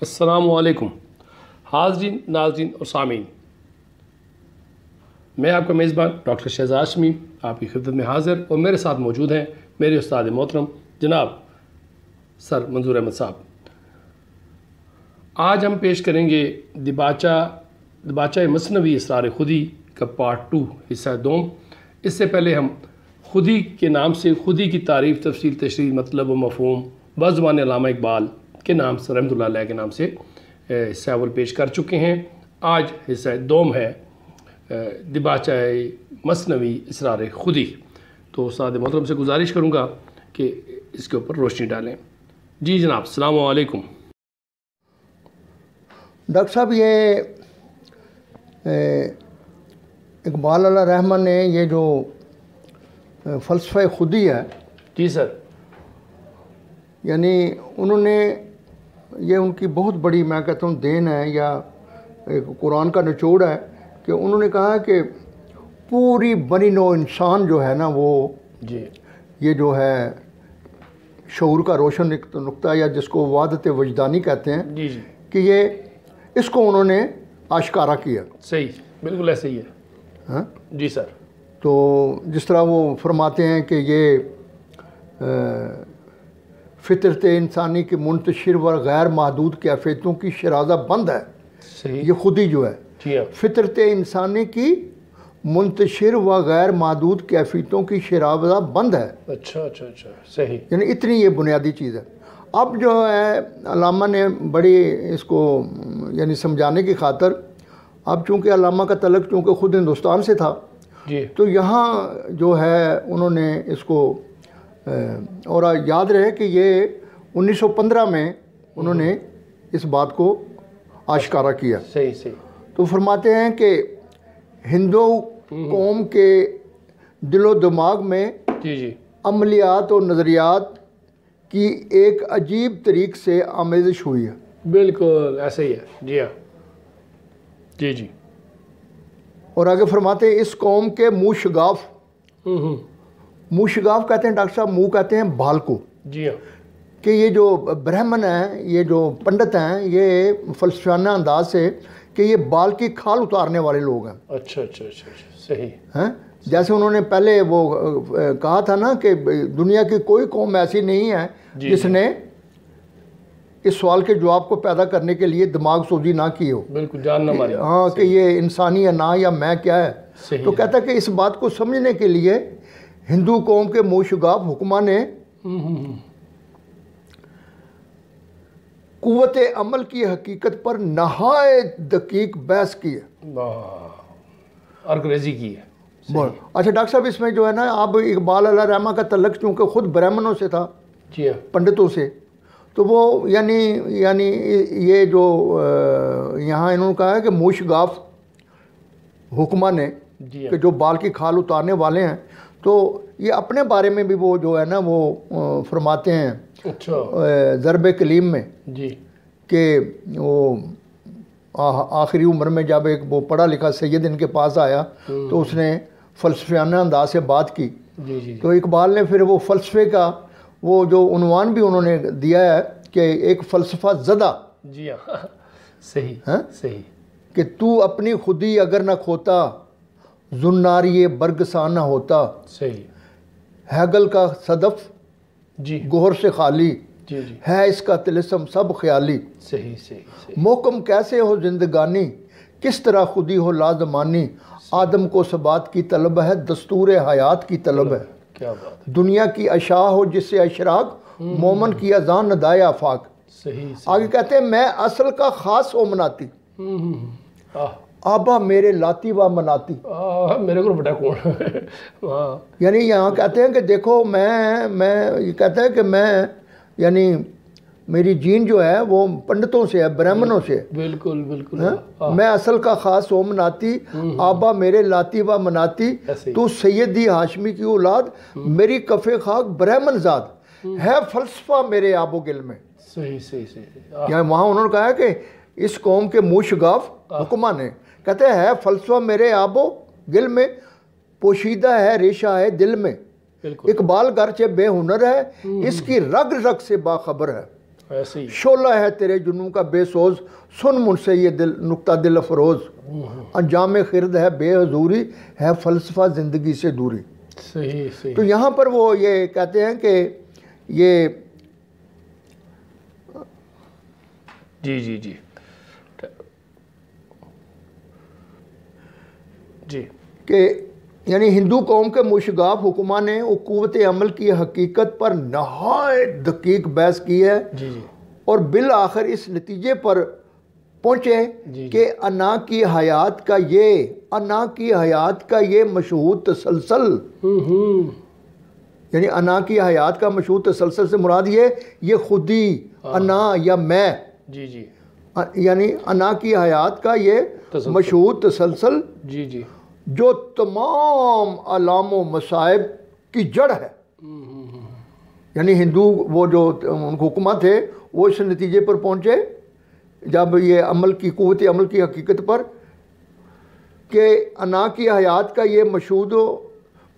السلام علیکم حاضرین، ناظرین اور سامعین، میں آپ کا میزبان ڈاکٹر شہزاد شمیم آپ کی خدمت میں حاضر، اور میرے ساتھ موجود ہیں میرے استاد محترم جناب سر منظور احمد صاحب۔ آج ہم پیش کریں گے دباچہ مثنوی اسرار خودی کا پارٹ 2 حصہ دوم۔ اس سے پہلے ہم خودی کے نام سے خودی کی تعریف، تفصیل، تشریح، مطلب و مفہوم بزبان علامہ اقبال کے نام سے، رحمۃ اللہ علیہ کے نام سے حصہ اول پیش کر چکے ہیں۔ آج حصہ دوم ہے دباچہ مثنوی اسرار خودی۔ تو استاد محترم سے گزارش کروں گا کہ اس کے اوپر روشنی ڈالیں۔ جی جناب، السلام علیکم۔ ڈاکٹر صاحب، یہ اقبال علیہ رحمٰن نے یہ جو فلسفہ خودی ہے، جی سر، یعنی انہوں نے یہ ان کی بہت بڑی، میں کہتا ہوں، دین ہے یا ایک قرآن کا نچوڑ ہے کہ انہوں نے کہا کہ پوری بنی نوع انسان جو ہے نا، وہ جی یہ جو ہے شعور کا روشن نقطہ، یا جس کو وحدت وجدانی کہتے ہیں، جی جی، کہ یہ اس کو انہوں نے آشکارا کیا۔ صحیح، بالکل ایسے ہی ہے۔ ہاں جی سر، تو جس طرح وہ فرماتے ہیں کہ یہ فطرت انسانی کی منتشر و غیر محدود کیفیتوں کی شرازہ بند ہے۔ صحیح، یہ خودی جو ہے، جی ہاں، فطرت انسانی کی منتشر و غیر محدود کیفیتوں کی شرازہ بند ہے۔ اچھا اچھا اچھا، صحیح، یعنی اتنی یہ بنیادی چیز ہے۔ اب جو ہے علامہ نے بڑی اس کو یعنی سمجھانے کی خاطر، اب چونکہ علامہ کا تعلق چونکہ خود ہندوستان سے تھا، جی تو یہاں جو ہے انہوں نے اس کو، اور یاد رہے کہ یہ 1915 میں انہوں نے اس بات کو آشکارا کیا۔ صحیح صحیح، تو فرماتے ہیں کہ ہندو قوم کے دل و دماغ میں جی جی، عملیات و نظریات کی ایک عجیب طریق سے آمیزش ہوئی ہے۔ بالکل ایسے ہی ہے، جی ہاں، جی جی، اور آگے فرماتے ہیں اس قوم کے منہ شگاف، منہ شگاف کہتے ہیں ڈاکٹر صاحب، منہ کہتے ہیں بال کو، جی ہاں، کہ یہ جو برہمن ہیں، یہ جو پنڈت ہیں، یہ فلسفیانہ انداز سے کہ یہ بال کی کھال اتارنے والے لوگ ہیں۔ اچھا اچھا اچھا اچھا، صحیح، ہیں جیسے انہوں نے پہلے وہ کہا تھا نا کہ دنیا کی کوئی قوم ایسی نہیں ہے جس نے اس سوال کے جواب کو پیدا کرنے کے لیے دماغ سوزی نہ کی ہو۔ بالکل، جان نہ ماری، ہاں، کہ یہ انسانی ہے نا، یا میں کیا ہے۔ صحیح، تو کہتا ہے کہ اس بات کو سمجھنے کے لیے ہندو قوم کے منہ شگاف حکماں نے قوت عمل کی حقیقت پر نہایت دقیق بحث کی ہے، انگریزی کی ہے۔ اچھا ڈاکٹر صاحب، اس میں جو ہے نا، اب اقبال علیہ رحمٰ کا تعلق چونکہ خود برہمنوں سے تھا، جی ہاں، پنڈتوں سے، تو وہ یعنی یہ جو یہاں انہوں نے کہا ہے کہ منہ شگاف حکماں نے، جی ہاں، کہ جو بال کی کھال اتارنے والے ہیں، تو یہ اپنے بارے میں بھی وہ جو ہے نا وہ فرماتے ہیں اچھا، ضرب کلیم میں، جی، کہ وہ آخری عمر میں جب ایک وہ پڑھا لکھا سید ان کے پاس آیا تو اس نے فلسفیانہ انداز سے بات کی، جی جی، تو اقبال نے پھر وہ فلسفے کا وہ جو عنوان بھی انہوں نے دیا ہے کہ ایک فلسفہ زدہ، جی ہاں، صحیح، ہاں، صحیح، کہ تو اپنی خودی اگر نہ کھوتا، زناری برگساں نہ ہوتا، صحیح، ہیگل کا صدف جی گوہر سے خالی، جی جی، ہے اس کا طلسم سب خیالی، صحیح صحیح صحیح، محکم کیسے ہو زندگانی، کس طرح خودی ہو لازمانی، آدم کو ثبات کی طلب ہے، دستور حیات کی طلب ہے، کیا بات ہے، دنیا کی اشاع ہو جس سے اشراق، مومن کی اذان ندائے آفاق۔ صحیح، آگے کہتے ہیں میں اصل کا خاص ہو مناتی، آبا میرے لاتی و مناتی، میرے کو بٹا کون، ہاں، یعنی یہاں کہتے ہیں کہ دیکھو میں یہ کہتا ہے کہ میں یعنی میری جین جو ہے وہ پنڈتوں سے ہے، برہمنوں سے ہے، بالکل بالکل، میں اصل کا خاص ہو مناتی، آبا میرے لاتی و مناتی، ایسے ہی، تو سیدی ہاشمی کی اولاد، میری کف خاک برہمن زاد، ہے فلسفہ میرے آب و گل میں۔ صحیح صحیح صحیح، یعنی وہاں انہوں نے کہا ہے کہ اس قوم کے منہ شگاف حکماں نے، کہتے ہیں فلسفہ میرے آب و گل میں، پوشیدہ ہے ریشہ ہے دل میں، بالکل، اقبال گرچہ بے ہنر ہے، اس کی رگ رگ سے باخبر ہے۔ ایسے ہی شعلہ ہے تیرے جنوں کا بے سوز، سن مجھ سے یہ دل نقطہ دل افروز، انجام خرد ہے بے حضوری، ہے فلسفہ زندگی سے دوری۔ صحیح صحیح۔ تو یہاں پر وہ یہ کہتے ہیں کہ یہ جی جی جی جی کہ یعنی ہندو قوم کے مشگاف حکماں نے قوت عمل کی حقیقت پر نہایت دقیق بحث کی ہے، جی جی اور بالآخر اس نتیجے پر پہنچے جی کہ انا کی حیات کا یہ مشہود تسلسل، یعنی انا کی حیات کا مشہود تسلسل سے مراد یہ خودی انا یا میں، جی جی یعنی انا کی حیات کا یہ مشہود تسلسل جی جی جو تمام علام و مصائب کی جڑ ہے۔ یعنی ہندو وہ جو حکماں تھے وہ اس نتیجے پر پہنچے جب یہ عمل کی قوت عمل کی حقیقت پر کہ انا کی حیات کا یہ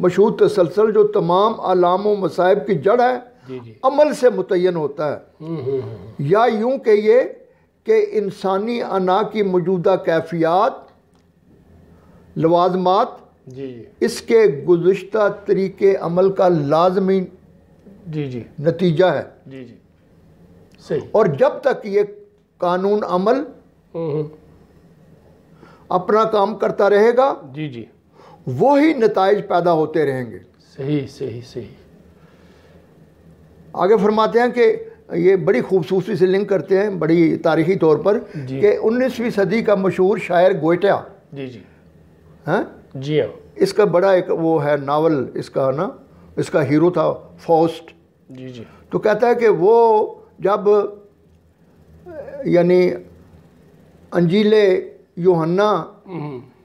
مشہود تسلسل جو تمام علام و مصائب کی جڑ ہے جی جی عمل سے متعین ہوتا ہے، یا یوں کہیے کہ انسانی انا کی موجودہ کیفیات، لوازمات جی جی اس کے گزشتہ طریقے عمل کا لازمی جی جی نتیجہ ہے، جی جی صحیح۔ اور جب تک یہ قانون عمل اپنا کام کرتا رہے گا جی جی وہی نتائج پیدا ہوتے رہیں گے۔ صحیح صحیح صحیح۔ آگے فرماتے ہیں کہ یہ بڑی خوبصورتی سے لنک کرتے ہیں بڑی تاریخی طور پر جی کہ 19ویں صدی کا مشہور شاعر گوئٹا، جی جی ہاں، جی ہاں اس کا بڑا ایک وہ ہے ناول، اس کا ہیرو تھا فوسٹ۔ جی جی تو کہتا ہے کہ وہ جب یعنی انجیل یوحنا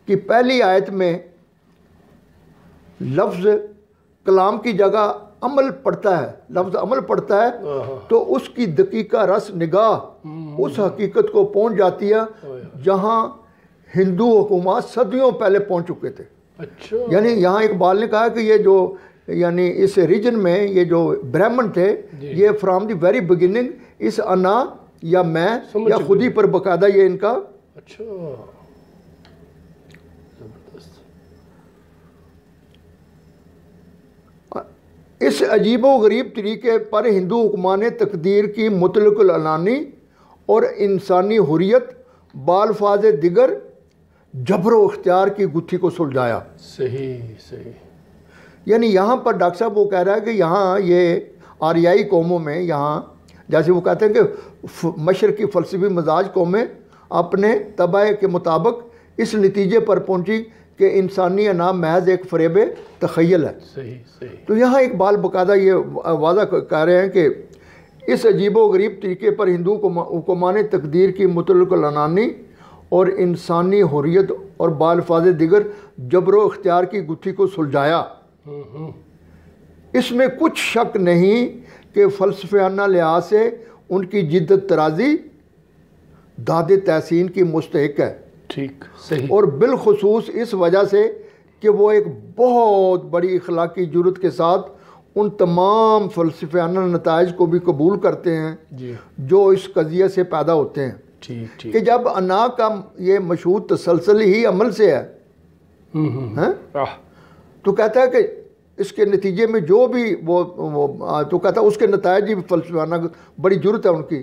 کی پہلی آیت میں لفظ کلام کی جگہ عمل پڑتا ہے، لفظ عمل پڑتا ہے، تو اس کی دقیقہ رس نگاہ اس حقیقت کو پہنچ جاتی ہے جہاں ہندو حکومات صدیوں پہلے پہنچ چکے تھے۔ اچھا، یعنی یہاں اقبال نے کہا کہ یہ جو یعنی اس ریجن میں یہ جو برہمن تھے یہ فرام دی ویری بگننگ اس انا یا میں یا خودی پر باقاعدہ یہ ان کا اچھا زبردست۔ اس عجیب و غریب طریقے پر ہندو حکمان نے تقدیر کی مطلق العنانی اور انسانی حریت بالفاظ دیگر جبر و اختیار کی گتھی کو سلجھایا۔ صحیح صحیح۔ یعنی یہاں پر ڈاکٹر صاحب وہ کہہ رہا ہے کہ یہاں یہ آریائی قوموں میں یہاں جیسے وہ کہتے ہیں کہ مشرقی فلسفی مزاج قومیں اپنے طبع کے مطابق اس نتیجے پر پہنچی کہ انسانی انا محض ایک فریب تخیل ہے۔ صحیح صحیح۔ تو یہاں اقبال باقاعدہ یہ واضح کہہ رہے ہیں کہ اس عجیب و غریب طریقے پر ہندو حکمان تقدیر کی مطلق العنانی اور انسانی حریت اور بالفاظ دیگر جبر و اختیار کی گتھی کو سلجھایا۔ اس میں کچھ شک نہیں کہ فلسفیانہ لحاظ سے ان کی جدت ترازی داد تحسین کی مستحق ہے، ٹھیک صحیح۔ اور بالخصوص اس وجہ سے کہ وہ ایک بہت بڑی اخلاقی جرت کے ساتھ ان تمام فلسفیانہ نتائج کو بھی قبول کرتے ہیں جی جو اس قضیے سے پیدا ہوتے ہیں ٹھیک ٹھیک۔ کہ جب انا کا یہ مشہود تسلسل ہی عمل سے ہے ہاں، تو کہتا ہے کہ اس کے نتیجے میں جو بھی وہ تو کہتا ہے اس کے نتائج بھی فلسفیانہ بڑی جرت ہے ان کی،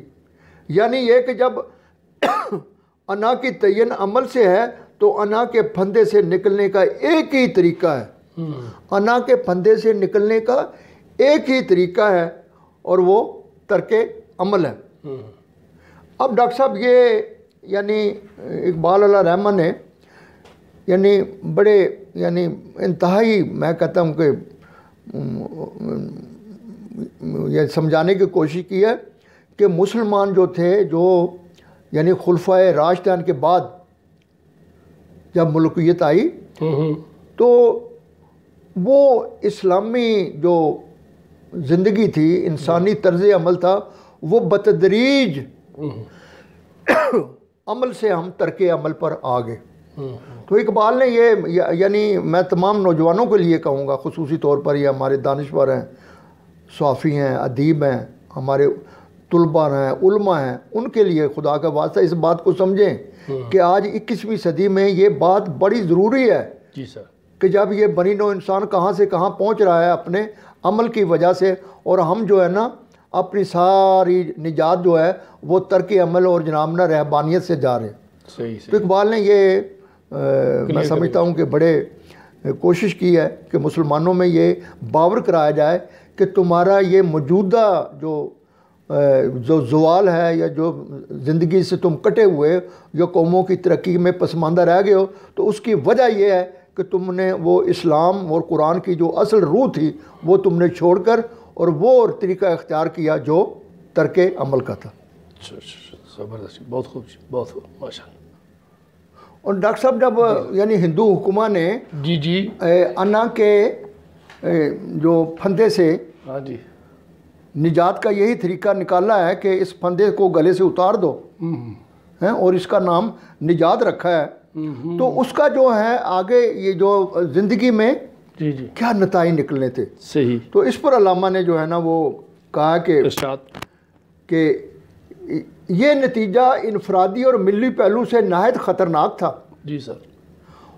یعنی یہ کہ جب انا کی تعین عمل سے ہے تو انا کے پھندے سے نکلنے کا ایک ہی طریقہ ہے، انا کے پھندے سے نکلنے کا ایک ہی طریقہ ہے اور وہ ترک عمل ہے۔ اب ڈاکٹر صاحب یہ یعنی اقبال علیہ رحمہ نے یعنی بڑے یعنی انتہائی میں کہتا ہوں کہ یہ سمجھانے کی کوشش کی ہے کہ مسلمان جو تھے جو یعنی خلفائے راشدین کے بعد جب ملوکیت آئی تو وہ اسلامی جو زندگی تھی انسانی طرز عمل تھا وہ بتدریج عمل سے ہم ترک عمل پر آ گئے۔ تو اقبال نے یہ یعنی میں تمام نوجوانوں کے لیے کہوں گا خصوصی طور پر یہ ہمارے دانشور ہیں، صحافی ہیں، ادیب ہیں ہمارے، طلباء ہیں، علماء ہیں، ان کے لیے خدا کا واسطہ اس بات کو سمجھیں کہ آج 21ویں صدی میں یہ بات بڑی ضروری ہے جی سر، کہ جب یہ بنی نوع انسان کہاں سے کہاں پہنچ رہا ہے اپنے عمل کی وجہ سے، اور ہم جو ہے نا اپنی ساری نجات جو ہے وہ ترک عمل اور جناب نا رہبانیت سے جا رہے ہیں۔ صحیح تو اقبال نے یہ میں سمجھتا ہوں کہ بڑے کوشش کی ہے کہ مسلمانوں میں یہ باور کرایا جائے کہ تمہارا یہ موجودہ جو زوال ہے یا جو زندگی سے تم کٹے ہوئے یا قوموں کی ترقی میں پسماندہ رہ گئے ہو، تو اس کی وجہ یہ ہے کہ تم نے وہ اسلام اور قرآن کی جو اصل روح تھی وہ تم نے چھوڑ کر اور وہ طریقہ اختیار کیا جو ترک عمل کا تھا۔ زبردست، بہت خوب، بہت خوب، ماشاء اللہ۔ اور ڈاکٹر صاحب جب یعنی ہندو حکومہ نے جی انا کے جو پھندے سے ہاں جی نجات کا یہی طریقہ نکالا ہے کہ اس پھندے کو گلے سے اتار دو اور اس کا نام نجات رکھا ہے، تو اس کا جو ہے آگے یہ جو زندگی میں جی کیا نتائج نکلنے تھے۔ صحیح۔ تو اس پر علامہ نے جو ہے نا وہ کہا کہ یہ نتیجہ انفرادی اور ملی پہلو سے نہایت خطرناک تھا۔ جی سر۔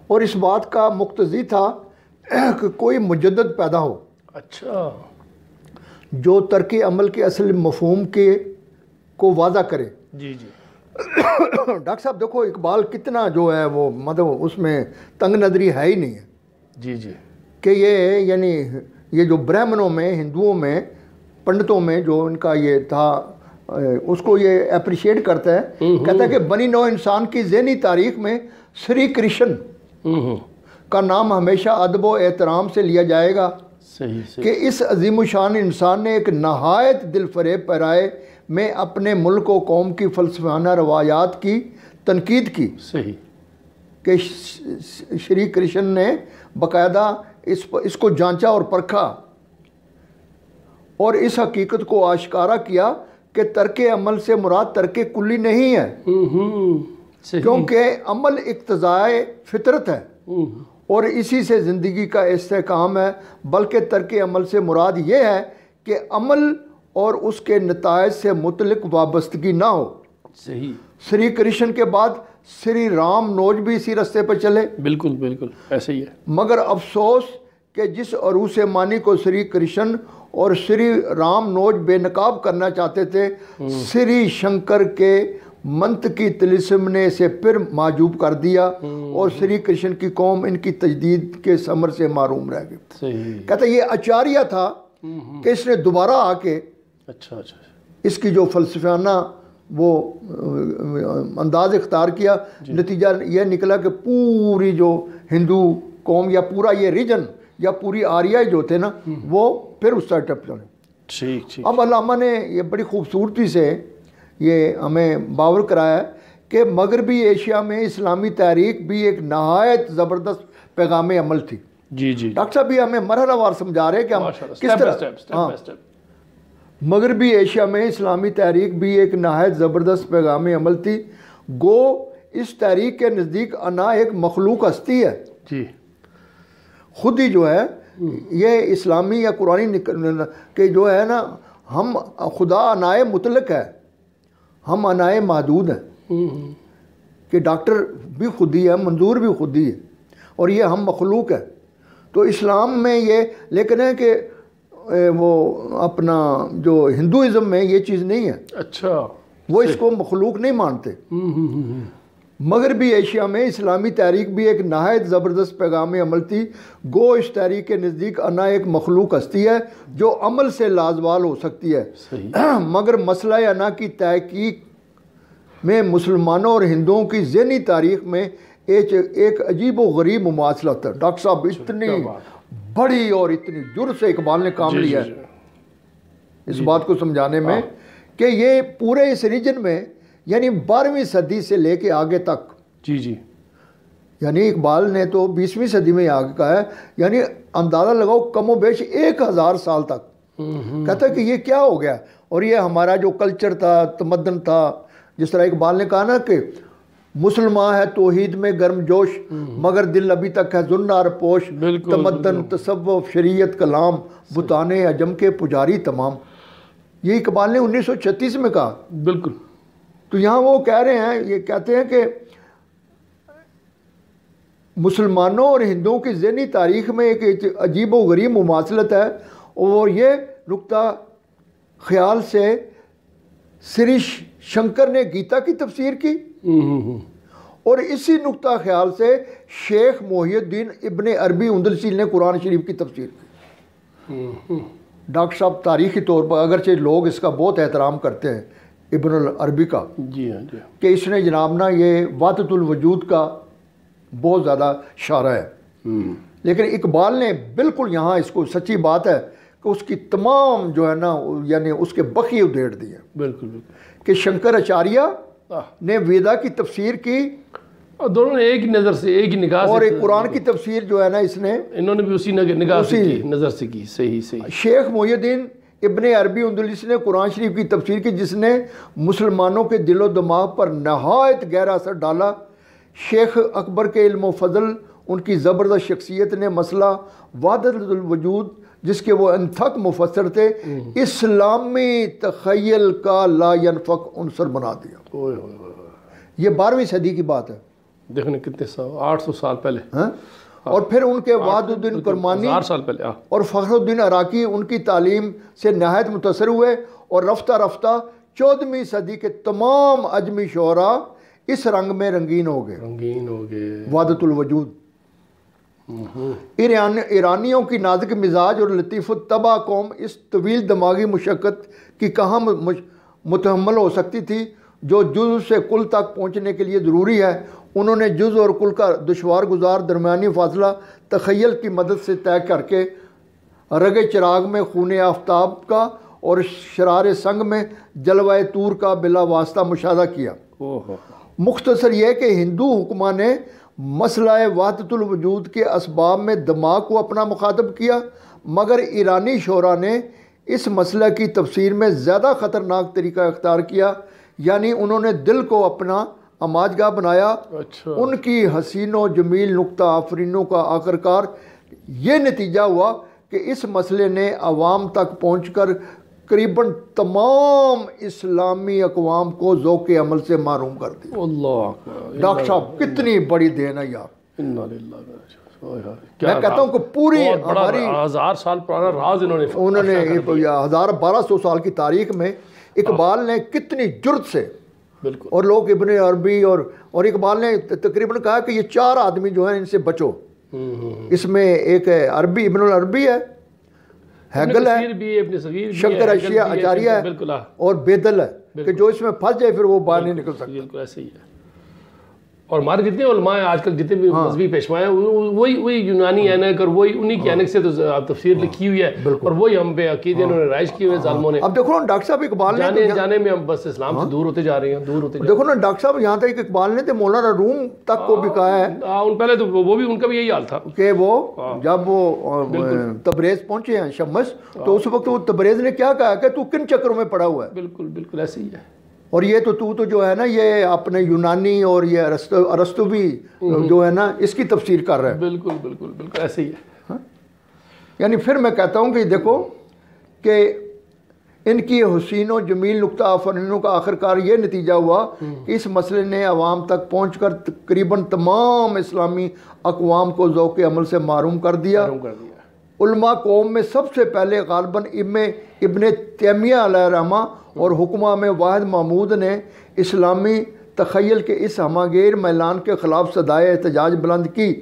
اور اس بات کا مقتضی تھا کہ کوئی مجدد پیدا ہو، اچھا، جو ترک عمل کے اصل مفہوم کو واضح کرے۔ جی ڈاکٹر صاحب دیکھو اقبال کتنا جو ہے وہ مطلب اس میں تنگ نظری ہے ہی نہیں ہے جی کہ یہ یعنی یہ جو برہمنوں میں، ہندوؤں میں، پنڈتوں میں جو ان کا یہ تھا اس کو یہ اپریشیٹ کرتا ہے، کہتا ہے کہ بنی نوع انسان کی ذہنی تاریخ میں سری کرشن کا نام ہمیشہ ادب و احترام سے لیا جائے گا کہ اس عظیم الشان انسان نے ایک نہایت دل فریب پیرائے میں اپنے ملک و قوم کی فلسفیانہ روایات کی تنقید کی۔ صحیح۔ کہ شری کرشن نے باقاعدہ اس کو جانچا اور پرکھا اور اس حقیقت کو آشکارا کیا کہ ترک عمل سے مراد ترک کلی نہیں ہے، کیونکہ عمل اقتضائے فطرت ہے اور اسی سے زندگی کا استحکام ہے، بلکہ ترک عمل سے مراد یہ ہے کہ عمل اور اس کے نتائج سے متعلق وابستگی نہ ہو۔ صحیح۔ سری کرشن کے بعد سری رام نوج بھی اسی رستے پر چلے۔ بالکل بالکل ایسے ہی ہے، مگر افسوس کہ جس عروس مانی کو سری کرشن اور سری رام نوج بے نقاب کرنا چاہتے تھے، سری شنکر کے منطقی طلسم نے اسے پھر معجوب کر دیا اور سری کرشن کی قوم ان کی تجدید کے ثمر سے محروم رہ گئی۔ کہتا یہ اچاریہ تھا کہ اس نے دوبارہ آ کے اچھا اس کی جو فلسفیانہ وہ انداز اختیار کیا، نتیجہ یہ نکلا کہ پوری جو ہندو قوم یا پورا یہ ریجن یا پوری آریائی جو تھے نا وہ پھر اس سائڈ ٹپ چلے۔ ٹھیک۔ اب علامہ نے یہ بڑی خوبصورتی سے یہ ہمیں باور کرایا ہے کہ مغربی ایشیا میں اسلامی تحریک بھی ایک نہایت زبردست پیغام عمل تھی۔ جی ڈاکٹر صاحب بھی ہمیں مرحلہ وار سمجھا رہے ہیں کہ ہم کس طرح مغربی ایشیا میں اسلامی تحریک بھی ایک نہایت زبردست پیغام عمل تھی، گو اس تحریک کے نزدیک انا ایک مخلوق ہستی ہے۔ جی، خود ہی جو ہے یہ اسلامی یا قرآنی کہ جو ہے نا ہم خدا انائے مطلق ہے، ہم انائے محدود ہیں کہ ڈاکٹر بھی خود ہی ہے، منظور بھی خود ہی ہے اور یہ ہم مخلوق ہے۔ تو اسلام میں یہ لیکن ہے کہ وہ اپنا جو ہندوازم میں یہ چیز نہیں ہے۔ اچھا، وہ اس کو مخلوق نہیں مانتے۔ مغربی ایشیا میں اسلامی تحریک بھی ایک نہایت زبردست پیغام عمل تھی، گو اس تحریک کے نزدیک انا ایک مخلوق ہستی ہے جو عمل سے لازوال ہو سکتی ہے، مگر مسئلہ انا کی تحقیق میں مسلمانوں اور ہندوؤں کی ذہنی تاریخ میں ایک عجیب و غریب مماثلت ہے۔ ڈاکٹر صاحب اتنی بڑی اور اتنی جرأت سے اقبال نے کام لیا ہے اس بات کو سمجھانے میں کہ یہ پورے اس ریجن میں یعنی 12ویں صدی سے لے کے آگے تک، یعنی اقبال نے تو 20ویں صدی میں آگے کہا ہے، یعنی اندازہ لگاؤ کم و بیش 1000 سال تک کہتا ہے کہ یہ کیا ہو گیا۔ اور یہ ہمارا جو کلچر تھا، تمدن تھا، جس طرح اقبال نے کہا نا کہ مسلمان ہے توحید میں گرم جوش مگر دل ابھی تک ہے زنار پوش، تمدن تصوف شریعت کلام بتانے عجم کے پجاری تمام۔ یہ اقبال نے 1936 میں کہا. بالکل. تو یہاں وہ کہہ رہے ہیں، یہ کہتے ہیں کہ مسلمانوں اور ہندوؤں کی ذہنی تاریخ میں ایک عجیب و غریب مماثلت ہے، اور یہ نقطہ خیال سے سری شنکر نے گیتا کی تفسیر کی، اور اسی نقطہ خیال سے شیخ محی الدین ابن عربی اندلسی نے قرآن شریف کی تفسیر کی. ڈاکٹر صاحب تاریخی طور پر اگرچہ لوگ اس کا بہت احترام کرتے ہیں ابن العربی کا، جی ہاں جی، کہ اس نے جناب نا یہ وحدت الوجود کا بہت زیادہ اشارہ ہے، لیکن اقبال نے بالکل یہاں اس کو سچی بات ہے کہ اس کی تمام جو ہے نا یعنی اس کے بخیے ادھیڑ دیے. بالکل بالکل. کہ شنکر اچاریہ نے ویدا کی تفسیر کی، اور دونوں نے ایک ہی نظر سے، ایک ہی نگاہ سے، اور ایک قرآن کی تفسیر جو ہے نا اس نے انہوں نے بھی اسی نگاہ سے کی، نظر سے کی. صحیح صحیح. شیخ محی الدین ابن عربی اندلسی نے قرآن شریف کی تفسیر کی، جس نے مسلمانوں کے دل و دماغ پر نہایت گہرا اثر ڈالا. شیخ اکبر کے علم و فضل، ان کی زبردست شخصیت نے مسئلہ وحدت الوجود، جس کے وہ انتھک مفسر تھے، اسلامی تخیل کا لا ینفک عنصر بنا دیا. یہ 12ویں صدی کی بات ہے، دیکھنے کتنے 800 سال پہلے. اور پھر ان کے وحد الدین کرمانی 1000 سال پہلے اور فخر الدین عراقی ان کی تعلیم سے نہایت متاثر ہوئے، اور رفتہ رفتہ 14ویں صدی کے تمام اجمی شعراء اس رنگ میں رنگین ہو گئے. وحدت الوجود. ایرانیوں کی نازک مزاج اور لطیف الطبع قوم اس طویل دماغی مشقت کی کہاں متحمل ہو سکتی تھی جو جزء سے کل تک پہنچنے کے لیے ضروری ہے. انہوں نے جزء اور کل کا دشوار گزار درمیانی فاصلہ تخیل کی مدد سے طے کر کے رگ چراغ میں خون آفتاب کا اور شرار سنگ میں جلوہ طور کا بلا واسطہ مشاہدہ کیا. مختصر یہ کہ ہندو حکماں نے مسئلہ وحدت الوجود کے اسباب میں دماغ کو اپنا مخاطب کیا، مگر ایرانی شعراء نے اس مسئلہ کی تفسیر میں زیادہ خطرناک طریقہ اختیار کیا، یعنی انہوں نے دل کو اپنا اماجگاہ بنایا. ان کی حسین و جمیل نقطہ آفرینوں کا آخرکار یہ نتیجہ ہوا کہ اس مسئلے نے عوام تک پہنچ کر قریباً تمام اسلامی اقوام کو ذوق عمل سے محروم کر دیا. اللہ ڈاکٹر صاحب کتنی بڑی دین ہے یار. میں کہتا ہوں کہ پوری ہماری 1000 سال پرانا راز انہوں نے 1200 سال کی تاریخ میں اقبال نے کتنی جرت سے، اور لوگ ابن عربی اور اقبال نے تقریباً کہا کہ یہ 4 آدمی جو ہیں ان سے بچو. اس میں ایک عربی ابن العربی ہے، ہیگل ہے، شنکر اچاریہ ہے، اور بیدل ہے، کہ جو اس میں پھنس جائے پھر وہ باہر نہیں نکل سکتا. بالکل ایسے ہی ہے. اور ہمارے جتنے علماء ہیں آج کل، جتنے بھی مذہبی پیشوا ہیں، وہی یونانی اینک اور وہی انہی کی اینک سے تو تفسیر لکھی ہوئی ہے، اور وہی ہم پہ عقیدے انہوں نے رائج کیے ہوئے ظالموں نے. اب دیکھو نا ڈاکٹر صاحب اقبال نے جانے میں ہم بس اسلام سے دور ہوتے جا رہے ہیں، دور ہوتے جا رہے ہیں. دیکھو نا ڈاکٹر صاحب یہاں تک اقبال نے تو مولانا روم تک کو بھی کہا ہے. ان پہلے تو وہ بھی ان کا بھی یہی حال تھا کہ وہ جب وہ تبریز پہنچے ہیں شمس، تو اس وقت وہ تبریز نے کیا کہا کہ تو کن چکروں میں پڑا ہوا ہے. بالکل بالکل ایسے ہی ہے. اور یہ تو جو ہے نا یہ اپنے یونانی اور یہ ارسطوی جو ہے نا اس کی تفسیر کر رہا ہے. بالکل بالکل بالکل ایسے ہی ہے. یعنی پھر میں کہتا ہوں کہ دیکھو کہ ان کی حسین و جمیل نقطہ آفرینوں کا آخرکار یہ نتیجہ ہوا کہ اس مسئلے نے عوام تک پہنچ کر تقریباً تمام اسلامی اقوام کو ذوق عمل سے محروم کر دیا. علماء قوم میں سب سے پہلے غالباً ابن تیمیہ علیہ رحمہ اور حکمہ میں واحد محمود نے اسلامی تخیل کے اس ہماگیر میلان کے خلاف صدائے احتجاج بلند کی،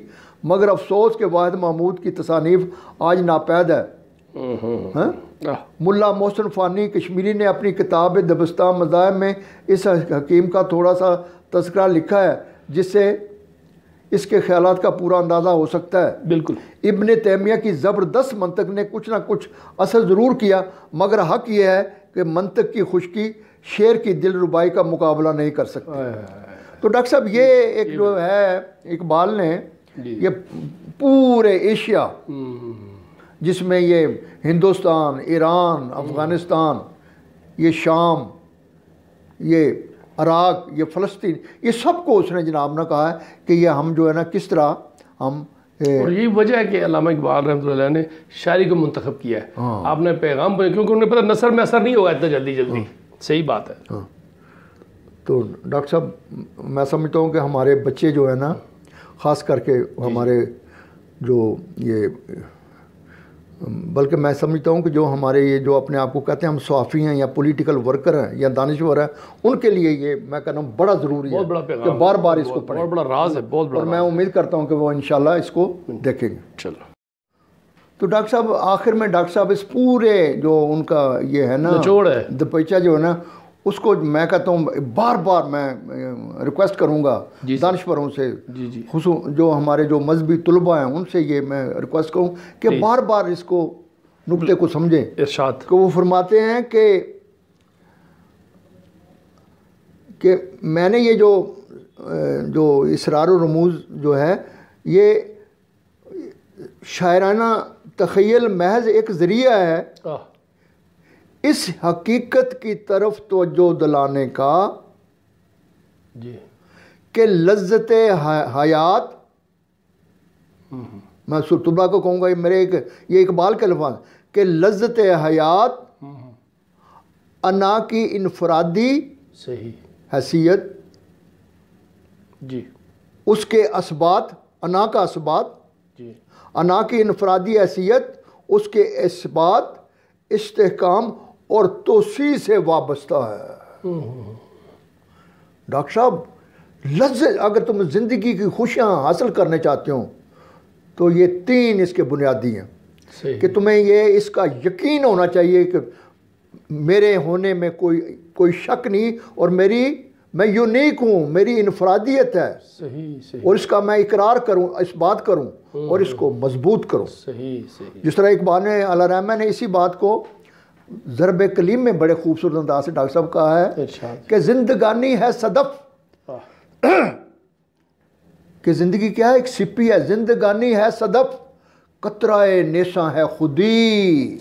مگر افسوس کہ واحد محمود کی تصانیف آج ناپید ہے. ملا محسن فانی کشمیری نے اپنی کتاب دبستان مذاہب میں اس حکیم کا تھوڑا سا تذکرہ لکھا ہے، جس سے اس کے خیالات کا پورا اندازہ ہو سکتا ہے. بالکل. ابن تیمیہ کی زبردست منطق نے کچھ نہ کچھ اثر ضرور کیا، مگر حق یہ ہے کہ منطق کی خشکی شعر کی دل ربائی کا مقابلہ نہیں کر سکتی. تو ڈاکٹر صاحب یہ ایک جو ہے اقبال نے یہ پورے ایشیا، جس میں یہ ہندوستان، ایران، افغانستان، یہ شام، یہ عراق، یہ فلسطین، یہ سب کو اس نے جناب نے کہا ہے کہ یہ ہم جو ہے نا کس طرح ہم اور یہی وجہ ہے کہ علامہ اقبال رحمۃ اللہ علیہ نے شاعری کو منتخب کیا ہے. آپ نے پیغام کیونکہ انہیں پتہ نثر میں اثر نہیں ہوگا اتنا جلدی. صحیح بات ہے. تو ڈاکٹر صاحب میں سمجھتا ہوں کہ ہمارے بچے جو ہے نا، خاص کر کے ہمارے جو یہ، بلکہ میں سمجھتا ہوں کہ جو ہمارے یہ جو اپنے آپ کو کہتے ہیں ہم صحافی ہیں یا پولیٹیکل ورکر ہیں یا دانشور ہیں، ان کے لیے یہ میں کہتا ہوں بڑا ضروری ہے کہ بار بار اس کو پڑھیں. بہت بڑا راز ہے، بہت بڑا. اور میں امید کرتا ہوں کہ وہ انشاءاللہ اس کو دیکھیں گے. چلو. تو ڈاکٹر صاحب آخر میں ڈاکٹر صاحب اس پورے جو ان کا یہ ہے نا نچوڑ ہے، دپیچہ جو ہے نا، اس کو میں کہتا ہوں بار بار میں ریکویسٹ کروں گا دانشوروں سے، جو ہمارے جو مذہبی طلباء ہیں ان سے یہ میں ریکویسٹ کروں کہ بار بار اس کو نقطے کو سمجھیں. ارشاد کہ وہ فرماتے ہیں کہ میں نے یہ جو اسرار و رموز جو ہے یہ شاعرانہ تخیل محض ایک ذریعہ ہے اس حقیقت کی طرف توجہ دلانے کا کہ لذت حیات، میں سلطبہ کو کہوں گا یہ اقبال کے الفاظ، کہ لذت حیات انا کی انفرادی حیثیت، اس کے اسبات، انا کا اسبات، انا کی انفرادی حیثیت، اس کے اسبات، استحکام اور توسیع سے وابستہ ہے. ڈاکٹر صاحب لذت، اگر تم زندگی کی خوشیاں حاصل کرنے چاہتے ہو تو یہ تین اس کے بنیادی ہیں کہ تمہیں یہ اس کا یقین ہونا چاہیے کہ میرے ہونے میں کوئی شک نہیں، اور میں یونیک ہوں، میری انفرادیت ہے. اور اس کا میں اقرار کروں، اس بات کروں اور اس کو مضبوط کروں. جس طرح اقبال نے علیہ رحمہ نے اسی بات کو ضرب کلیم میں بڑے خوبصورت انداز سے ڈاکٹر صاحب کہا ہے کہ زندگانی ہے صدف، کہ زندگی کیا ہے؟ ایک سپی ہے. زندگانی ہے صدف، قطرہ نیساں ہے خودی.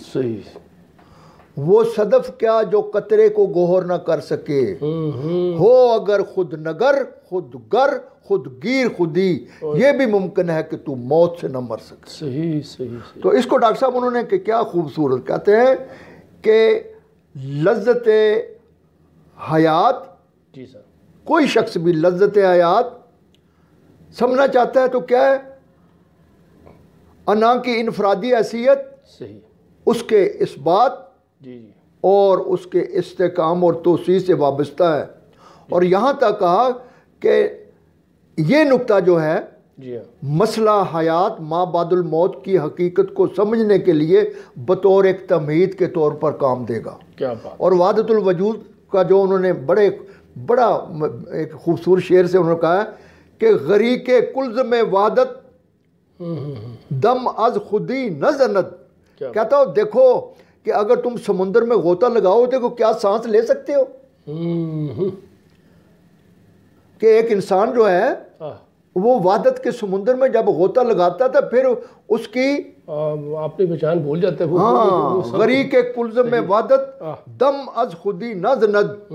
وہ صدف کیا جو قطرے کو گوہر نہ کر سکے، ہو اگر خود نگر، خود گر، خود گیر خودی، یہ بھی ممکن ہے کہ تو موت سے نہ مر سکے. تو اس کو ڈاکٹر صاحب انہوں نے کہ کیا خوبصورت کہتے ہیں کہ لذت حیات، کوئی شخص بھی لذت حیات سمجھنا چاہتا ہے تو کیا ہے؟ انا کی انفرادی حیثیت، اس کے اثبات اور اس کے استحکام اور توسیع سے وابستہ ہے. اور یہاں تک کہا کہ یہ نقطہ جو ہے مسئلہ حیات ما بعد الموت کی حقیقت کو سمجھنے کے لیے بطور ایک تمہید کے طور پر کام دے گا. اور وحدت الوجود کا جو انہوں نے بڑا ایک خوبصورت شعر سے انہوں نے کہا ہے کہ غریق کلزم وحدت دم از خودی نہ زند. کہتا ہو دیکھو کہ اگر تم سمندر میں غوطہ لگاؤ دیکھو کیا سانس لے سکتے ہو. کہ ایک انسان جو ہے وہ وحدت کے سمندر میں جب غوطہ لگاتا تھا پھر اس کی اپنی پہچان بھول جاتے ہیں. غریق کلزم وحدت دم از خودی نہ زند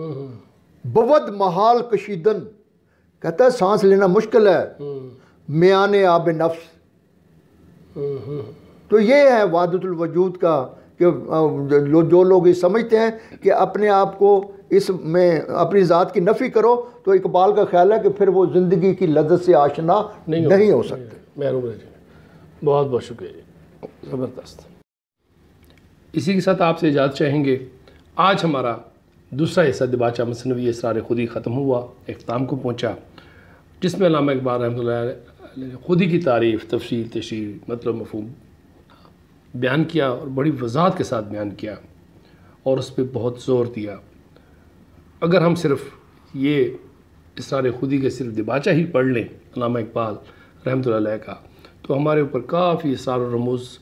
بود محال کشیدن. کہتا ہے سانس لینا مشکل ہے میان آب نفس. تو یہ ہے وحدت الوجود کا کہ جو لوگ یہ سمجھتے ہیں کہ اپنے آپ کو اس میں اپنی ذات کی نفی کرو تو اقبال کا خیال ہے کہ پھر وہ زندگی کی لذت سے آشنا نہیں ہو سکتے. محروم ہے. بہت بہت شکریہ. زبردست. اسی کے ساتھ آپ سے اجازت چاہیں گے. آج ہمارا دوسرا حصہ دباچہ مثنوی اسرار خودی ختم ہوا، اختتام کو پہنچا، جس میں علامہ اقبال رحمۃ اللہ علیہ نے خودی کی تعریف، تفصیل، تشریح، مطلب مفہوم بیان کیا اور بڑی وضاحت کے ساتھ بیان کیا اور اس پہ بہت زور دیا. اگر ہم صرف یہ اسرار خودی کے صرف دباچہ ہی پڑھ لیں علامہ اقبال رحمۃ اللہ علیہ کا تو ہمارے اوپر کافی اسرار و رموز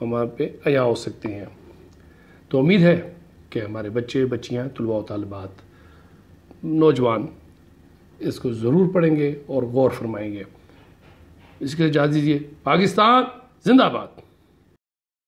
ہمارے پہ عیاں ہو سکتے ہیں. تو امید ہے کہ ہمارے بچے، بچیاں، طلباء و طالبات، نوجوان اس کو ضرور پڑھیں گے اور غور فرمائیں گے. اس کے لیے اجازت دیجیے. پاکستان زندہ باد.